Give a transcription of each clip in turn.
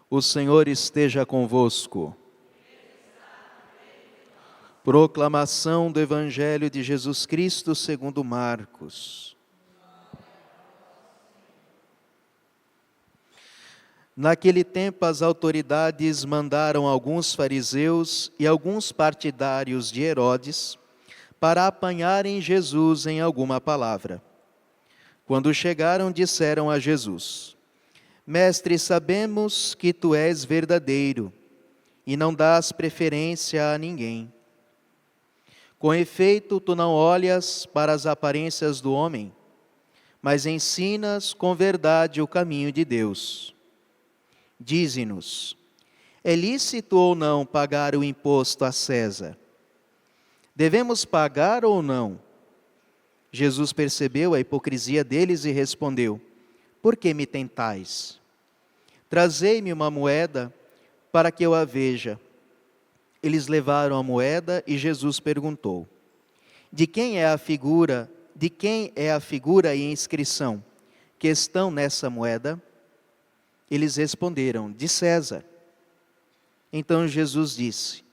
O Senhor esteja convosco. Proclamação do Evangelho de Jesus Cristo segundo Marcos. Naquele tempo as autoridades mandaram alguns fariseus e alguns partidários de Herodes para apanharem Jesus em alguma palavra. Quando chegaram, disseram a Jesus: Mestre, sabemos que tu és verdadeiro e não dás preferência a ninguém. Com efeito, tu não olhas para as aparências do homem, mas ensinas com verdade o caminho de Deus. Dize-nos, é lícito ou não pagar o imposto a César? Devemos pagar ou não? Jesus percebeu a hipocrisia deles e respondeu: Por que me tentais? Trazei-me uma moeda para que eu a veja. Eles levaram a moeda e Jesus perguntou: De quem é a figura e a inscrição que estão nessa moeda? Eles responderam: De César. Então Jesus disse: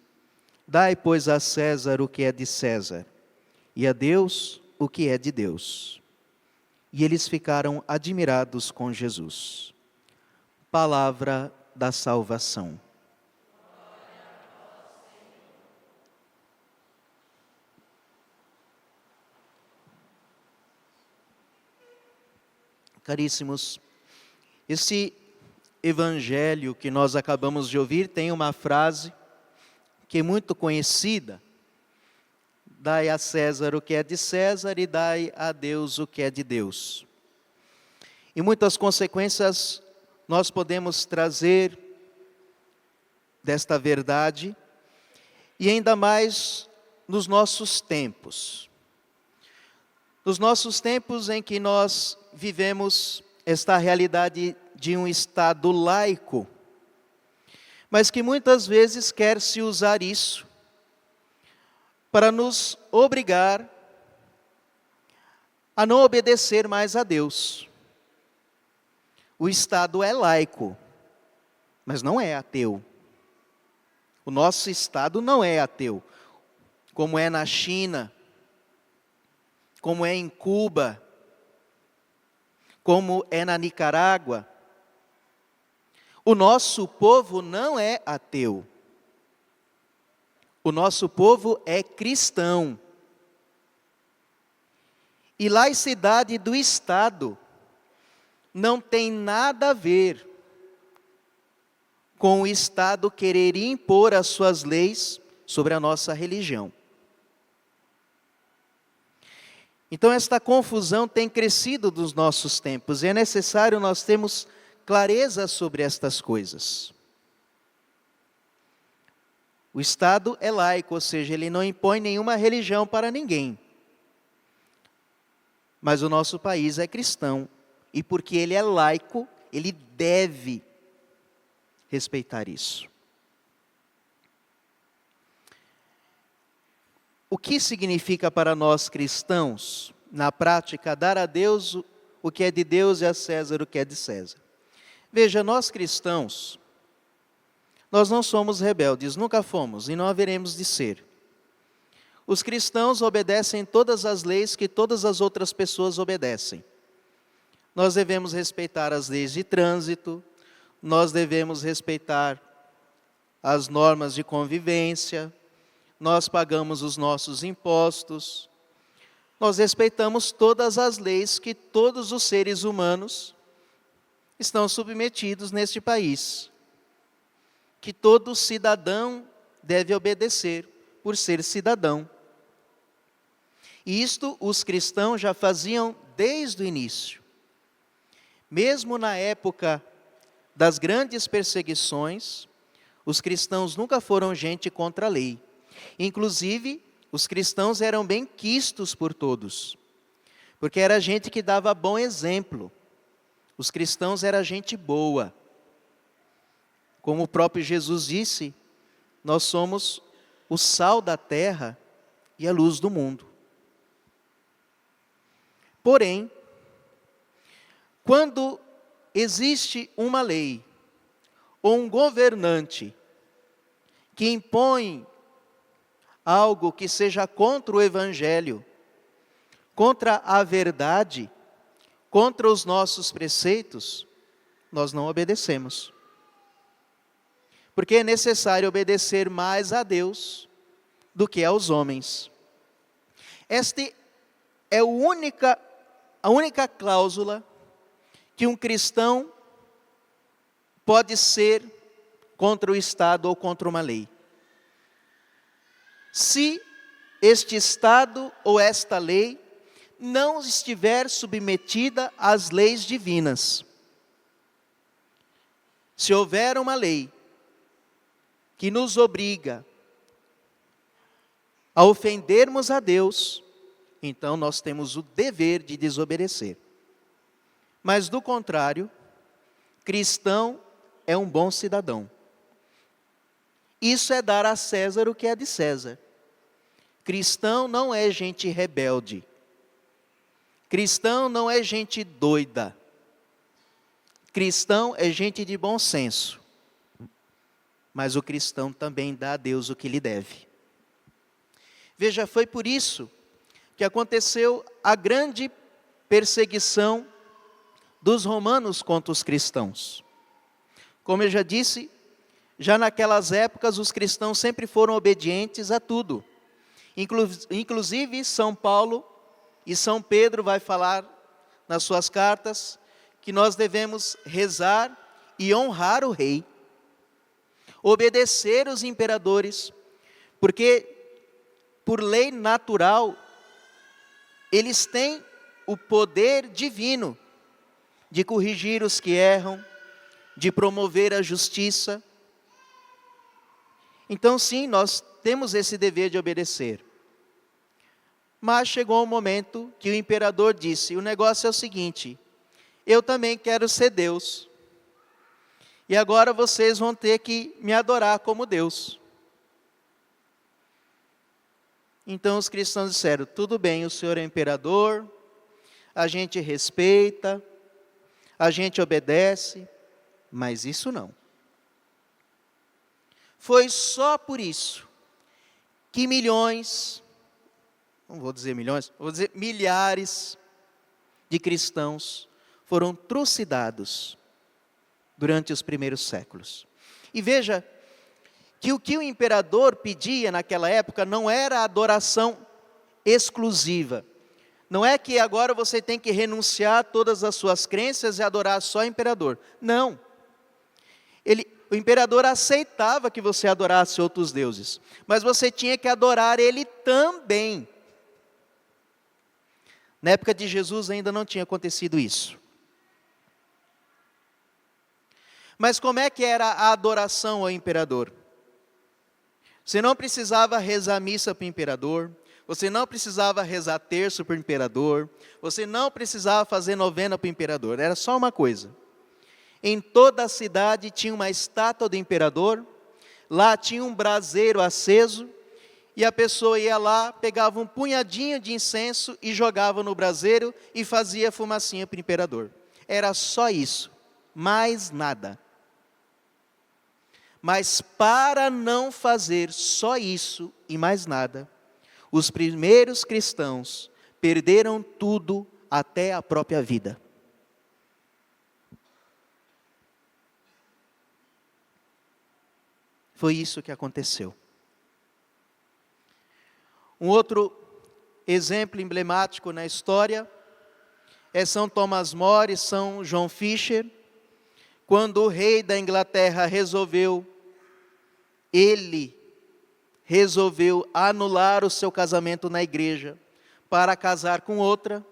Dai, pois, a César o que é de César, e a Deus o que é de Deus. E eles ficaram admirados com Jesus. Palavra da salvação. Caríssimos, esse evangelho que nós acabamos de ouvir tem uma frase que é muito conhecida: dai a César o que é de César e dai a Deus o que é de Deus. E muitas consequências nós podemos trazer desta verdade, e ainda mais nos nossos tempos. Nos nossos tempos em que nós vivemos esta realidade de um Estado laico, mas que muitas vezes quer se usar isso para nos obrigar a não obedecer mais a Deus. O Estado é laico, mas não é ateu. O nosso Estado não é ateu, como é na China, como é em Cuba, como é na Nicarágua. O nosso povo não é ateu. O nosso povo é cristão. E laicidade do Estado não tem nada a ver com o Estado querer impor as suas leis sobre a nossa religião. Então esta confusão tem crescido nos nossos tempos e é necessário nós termos clareza sobre estas coisas. O Estado é laico, ou seja, ele não impõe nenhuma religião para ninguém. Mas o nosso país é cristão, e porque ele é laico, ele deve respeitar isso. O que significa para nós cristãos, na prática, dar a Deus o que é de Deus e a César o que é de César? Veja, nós cristãos, nós não somos rebeldes, nunca fomos e não haveremos de ser. Os cristãos obedecem todas as leis que todas as outras pessoas obedecem. Nós devemos respeitar as leis de trânsito, nós devemos respeitar as normas de convivência, nós pagamos os nossos impostos, nós respeitamos todas as leis que todos os seres humanos estão submetidos neste país, que todo cidadão deve obedecer por ser cidadão. E isto os cristãos já faziam desde o início. Mesmo na época das grandes perseguições, os cristãos nunca foram gente contra a lei. Inclusive, os cristãos eram bem quistos por todos, porque era gente que dava bom exemplo. Os cristãos eram gente boa. Como o próprio Jesus disse, nós somos o sal da terra e a luz do mundo. Porém, quando existe uma lei ou um governante que impõe algo que seja contra o Evangelho, contra a verdade, contra os nossos preceitos, nós não obedecemos. Porque é necessário obedecer mais a Deus do que aos homens. Esta é a única cláusula que um cristão pode ser contra o Estado ou contra uma lei. Se este Estado ou esta lei não estiver submetida às leis divinas. Se houver uma lei que nos obriga a ofendermos a Deus, então nós temos o dever de desobedecer. Mas do contrário, cristão é um bom cidadão. Isso é dar a César o que é de César. Cristão não é gente rebelde. Cristão não é gente doida. Cristão é gente de bom senso. Mas o cristão também dá a Deus o que lhe deve. Veja, foi por isso que aconteceu a grande perseguição dos romanos contra os cristãos. Como eu já disse, já naquelas épocas os cristãos sempre foram obedientes a tudo. Inclusive São Paulo e São Pedro vai falar nas suas cartas que nós devemos rezar e honrar o rei, obedecer os imperadores, porque por lei natural eles têm o poder divino de corrigir os que erram, de promover a justiça. Então sim, nós temos esse dever de obedecer. Mas chegou um momento que o imperador disse, o negócio é o seguinte, eu também quero ser Deus. E agora vocês vão ter que me adorar como Deus. Então os cristãos disseram, tudo bem, o senhor é imperador, a gente respeita, a gente obedece, mas isso não. Foi só por isso que milhões, não vou dizer milhões, vou dizer milhares de cristãos foram trucidados durante os primeiros séculos. E veja que o imperador pedia naquela época não era adoração exclusiva. Não é que agora você tem que renunciar a todas as suas crenças e adorar só o imperador. Não. O imperador aceitava que você adorasse outros deuses, mas você tinha que adorar ele também. Na época de Jesus ainda não tinha acontecido isso. Mas como é que era a adoração ao imperador? Você não precisava rezar missa para o imperador, você não precisava rezar terço para o imperador, você não precisava fazer novena para o imperador, era só uma coisa. Em toda a cidade tinha uma estátua do imperador, lá tinha um braseiro aceso, e a pessoa ia lá, pegava um punhadinho de incenso e jogava no braseiro e fazia fumacinha para o imperador. Era só isso, mais nada. Mas para não fazer só isso e mais nada, os primeiros cristãos perderam tudo até a própria vida. Foi isso que aconteceu. Um outro exemplo emblemático na história é São Thomas More e São John Fisher, quando o rei da Inglaterra resolveu anular o seu casamento na igreja para casar com outra,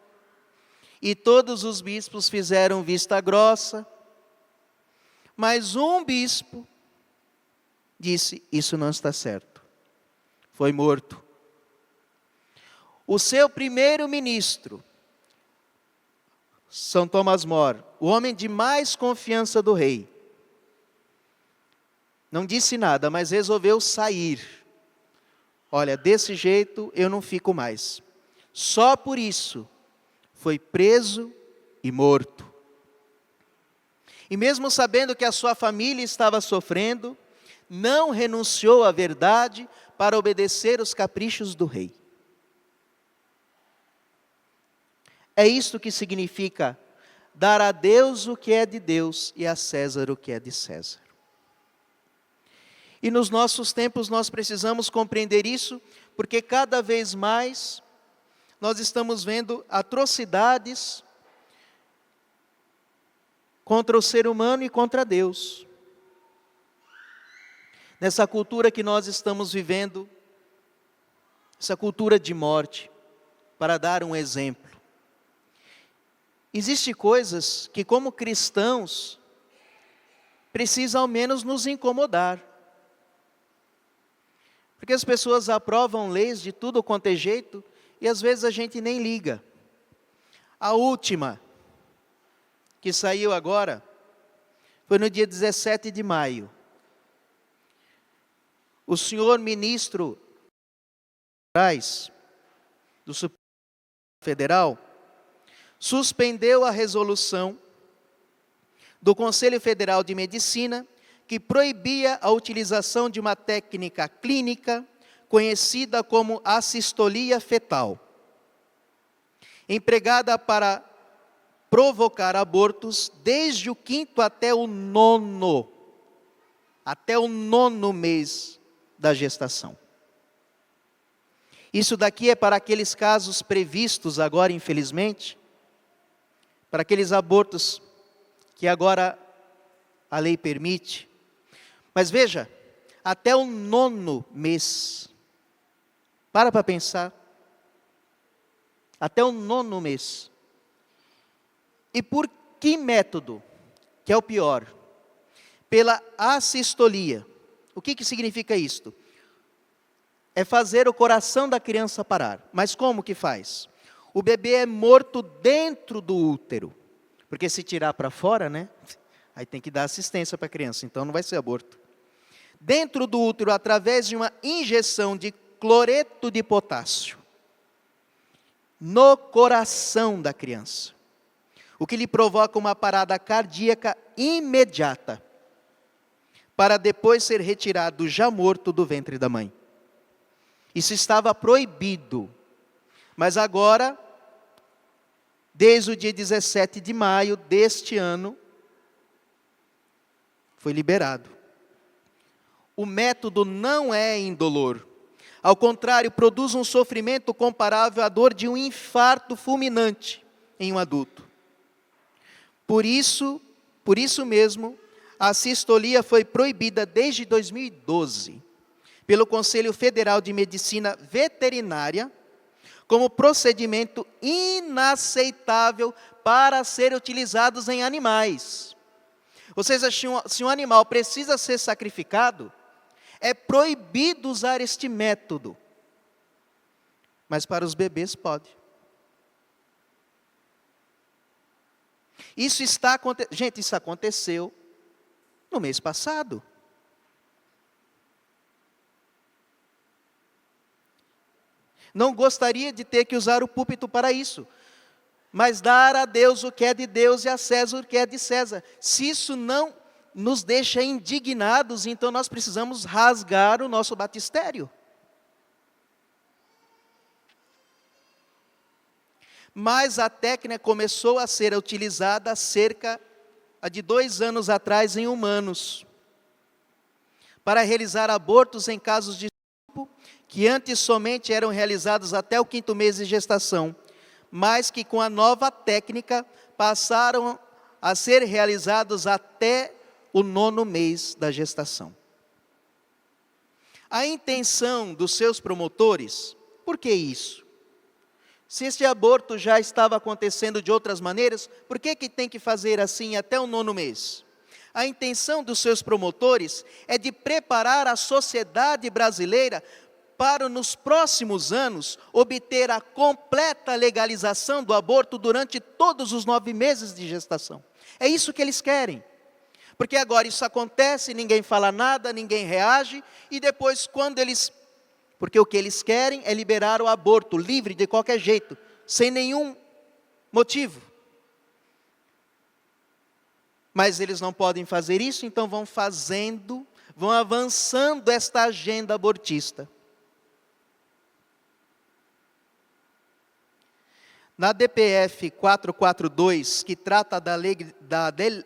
e todos os bispos fizeram vista grossa, mas um bispo disse, isso não está certo, foi morto. O seu primeiro-ministro, São Thomas More, o homem de mais confiança do rei, não disse nada, mas resolveu sair. Olha, desse jeito eu não fico mais. Só por isso foi preso e morto. E mesmo sabendo que a sua família estava sofrendo, não renunciou à verdade para obedecer os caprichos do rei. É isto que significa dar a Deus o que é de Deus e a César o que é de César. E nos nossos tempos nós precisamos compreender isso, porque cada vez mais nós estamos vendo atrocidades contra o ser humano e contra Deus. Nessa cultura que nós estamos vivendo, essa cultura de morte, para dar um exemplo. Existem coisas que, como cristãos, precisam ao menos nos incomodar. Porque as pessoas aprovam leis de tudo quanto é jeito, e às vezes a gente nem liga. A última, que saiu agora, foi no dia 17 de maio. O senhor ministro do Supremo Federal suspendeu a resolução do Conselho Federal de Medicina que proibia a utilização de uma técnica clínica conhecida como assistolia fetal, empregada para provocar abortos desde o 5º até o 9º mês da gestação. Isso daqui é para aqueles casos previstos agora, infelizmente, para aqueles abortos que agora a lei permite. Mas veja, até o 9º mês, para pensar, até o 9º mês. E por que método? Que é o pior. Pela assistolia. O que significa isto? É fazer o coração da criança parar. Mas como que faz? O bebê é morto dentro do útero. Porque se tirar para fora, né? Aí tem que dar assistência para a criança, então não vai ser aborto. Dentro do útero, através de uma injeção de cloreto de potássio. No coração da criança. O que lhe provoca uma parada cardíaca imediata, para depois ser retirado já morto do ventre da mãe. Isso estava proibido, mas agora, desde o dia 17 de maio deste ano, foi liberado. O método não é indolor, ao contrário, produz um sofrimento comparável à dor de um infarto fulminante em um adulto. Por isso mesmo, a assistolia foi proibida desde 2012, pelo Conselho Federal de Medicina Veterinária, como procedimento inaceitável para ser utilizados em animais. Ou seja, se um animal precisa ser sacrificado, é proibido usar este método. Mas para os bebês pode. Gente, isso aconteceu no mês passado. Não gostaria de ter que usar o púlpito para isso, mas dar a Deus o que é de Deus e a César o que é de César. Se isso não nos deixa indignados, então nós precisamos rasgar o nosso batistério. Mas a técnica começou a ser utilizada há cerca de 2 anos atrás em humanos, para realizar abortos em casos de estupro, que antes somente eram realizados até o 5º mês de gestação, mas que com a nova técnica passaram a ser realizados até o 9º mês da gestação. A intenção dos seus promotores, por que isso? Se este aborto já estava acontecendo de outras maneiras, por que tem que fazer assim até o 9º mês? A intenção dos seus promotores é de preparar a sociedade brasileira para, nos próximos anos, obter a completa legalização do aborto durante todos os 9 meses de gestação. É isso que eles querem. Porque agora isso acontece, ninguém fala nada, ninguém reage, e depois porque o que eles querem é liberar o aborto livre de qualquer jeito, sem nenhum motivo. Mas eles não podem fazer isso, então vão avançando esta agenda abortista. Na DPF 442, que trata da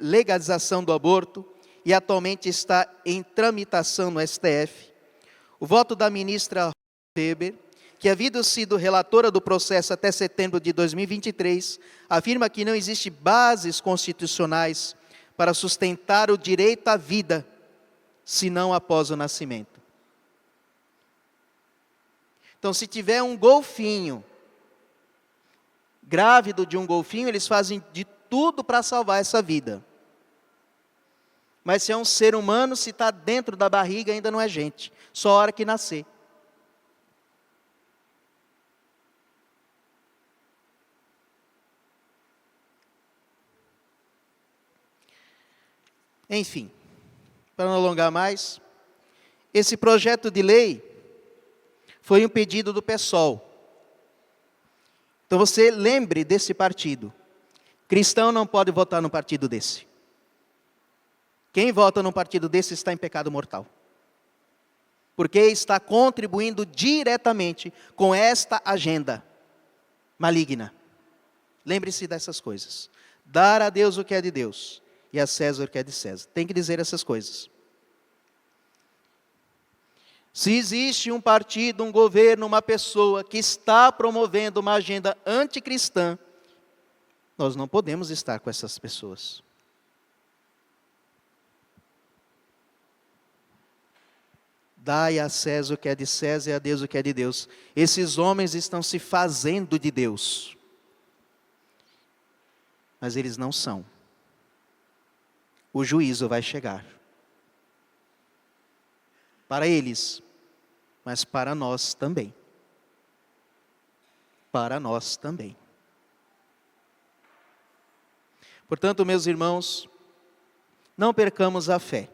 legalização do aborto, e atualmente está em tramitação no STF, o voto da ministra Weber, que havia sido relatora do processo até setembro de 2023, afirma que não existe bases constitucionais para sustentar o direito à vida, senão após o nascimento. Então, se tiver um golfinho, grávido de um golfinho, eles fazem de tudo para salvar essa vida. Mas se é um ser humano, se está dentro da barriga, ainda não é gente, só a hora que nascer. Enfim, para não alongar mais, esse projeto de lei foi um pedido do PSOL. Então você lembre desse partido. Cristão não pode votar num partido desse. Quem vota num partido desse está em pecado mortal. Porque está contribuindo diretamente com esta agenda maligna. Lembre-se dessas coisas. Dar a Deus o que é de Deus e a César o que é de César. Tem que dizer essas coisas. Se existe um partido, um governo, uma pessoa que está promovendo uma agenda anticristã, nós não podemos estar com essas pessoas. Dai a César o que é de César e a Deus o que é de Deus. Esses homens estão se fazendo de Deus. Mas eles não são. O juízo vai chegar. Para eles, mas para nós também. Para nós também. Portanto, meus irmãos, não percamos a fé.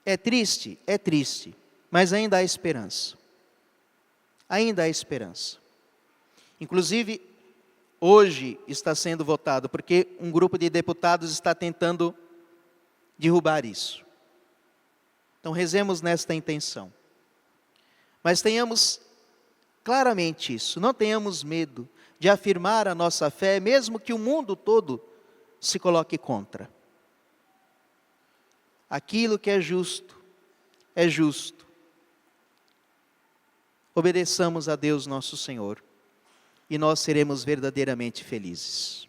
É triste, mas ainda há esperança. Ainda há esperança. Inclusive, hoje está sendo votado, porque um grupo de deputados está tentando derrubar isso. Então, rezemos nesta intenção. Mas tenhamos claramente isso, não tenhamos medo de afirmar a nossa fé, mesmo que o mundo todo se coloque contra. Aquilo que é justo, é justo. Obedeçamos a Deus nosso Senhor, e nós seremos verdadeiramente felizes.